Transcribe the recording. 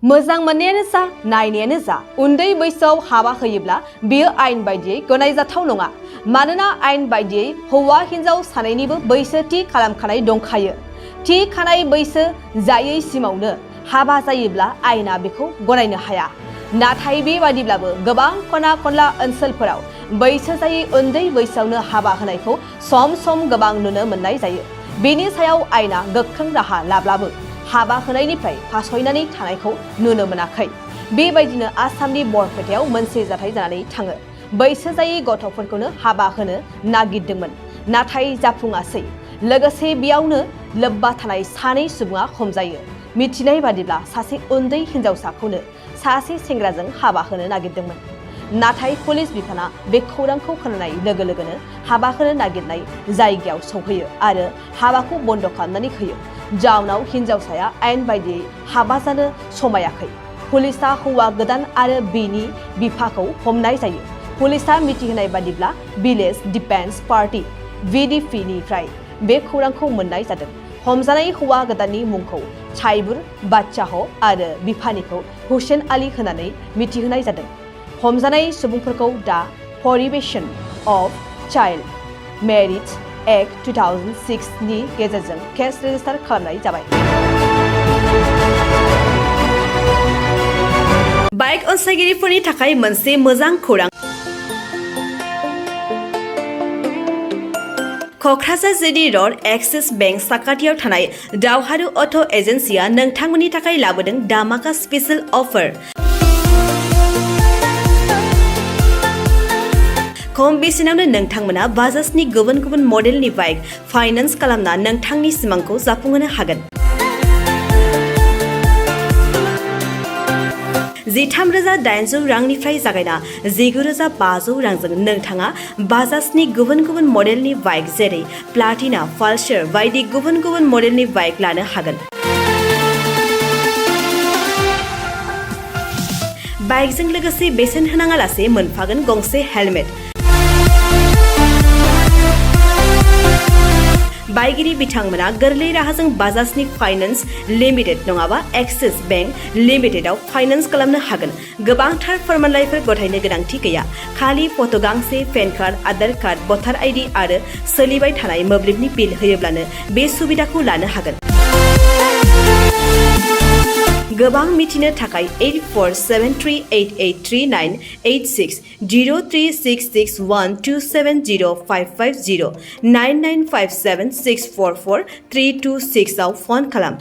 मोजां मोननायानो जा नायनायानो जा उन्दै बैसोआव हाबा होयोब्ला बेयो आयेन बायदियै गनायजाथाव नङा। मानोना आयेन बायदियै हौवा हिन्जाव सानैनिबो बैसो थि खालामखानाय दंखायो। थि खानाय बैसो जायैसिमावनो हाबा जायोब्ला आयेना बेखौ गनायनो हाया। नाथाय बेबादिब्लाबो गोबां खना खनला ओनसोलफोराव बैसो जायै उन्दै बैसोआवनो हाबा होनायखौ सम सम गोबां नुनो मोननाय जायो। बेनि सायाव आयेना गोख्रों राहा लाब्लाबो हाबा होनायनिफ्राय फासयनानै थानायखौ नुनो मोनाखै। बेबायदिनो आसामनि बरपेटायाव मोनसे जाथाय जानानै थाङो। बैसो जायै गथ'फोरखौनो हाबा होनो नागिरदोंमोन, नाथाय जाफुङासै। लोगोसे बेयावनो लोब्बा थानाय सानै सुबुङा हमजायो। मिथिनाय बादिब्ला सासे उन्दै हिन्जावसाखौनो सासे सेंग्राजों हाबा होनो नागिरदोंमोन। नाथाय पुलिस बिफाना बे खौरांखौ खोनानाय लोगो लोगोनो हाबा होनो नागिरनाय जायगायाव सौहैयो आरो हाबाखौ बन्द' खालामनानै होयो। जाउनाव हिन्जावसाया आयेन बायदियै हाबा जानो समायाखै। पुलिसआ हौवा गोदान आरो बिनि बिफाखौ हमनाय जायो। पुलिसआ मिथिहोनाय बादिब्ला भिलेज डिफेन्स पार्टी (VDP) निफ्राय बे खौरांखौ मोननाय जादों। हमजानाय हौवा गोदाननि मुंखौ चाइबुर बादशाह आरो बिफानिखौ हुसेन आली होनानै मिथिहोनाय जादों। हमजानाय सुबुंफोरखौ दा प्रहिबिशन अफ चाइल्ड मैरिज एक्ट 2006 नि गेजेरजों केस रेजिस्टार खालामनाय जाबाय। बाइक अनसायगिरिफोरनि थाखाय मोनसे मोजां खौरां। Kokrajhar GD road axis bank साखाथियाव थानाय दावहारु अट' एजेन्सिया नोंथांमोननि थाखाय लाबोदों धामाका स्पेशल अफार। खम बेसेनावनो नोंथांमोना बाजाजनि गुबुन गुबुन मडेलनि बाइक फाइनान्स खालामना नोंथांनि सिमांखौ जाफुंहोनो हागोन। 13,800 रांनिफ्राय जागायना 19,500 रांजों नोंथाङा बाजाजनि गुबुन गुबुन मडेलनि बाइक जेरै प्लाटिना, पालसार बायदि गुबुन गुबुन मडेलनि बाइक लानो हागोन। बाइकजों लोगोसे बेसेन होनाङालासे मोनफागोन गंसे हेलमेट। बाइगिरि बिथांमोना गोरलै राहाजों बाजाजनि फाइनान्स लिमिटेड नङाबा एक्सिस बेंक लिमिटेडआव फाइनान्स खालामनो हागोन। गोबांथार फोरमानलाइफोर गथायनो गोनांथि गैया। खालि फट' गांसे, पेन कार्ड, आधार कार्ड, भटार आइडि आरो सोलिबाय थानाय मोब्लिबनि बिल होयोब्लानो बे सुबिदाखौ लानो हागोन। गोबां मिथिनो थाखाय 8473883986 036612705550 9957644326 आव फन खालाम।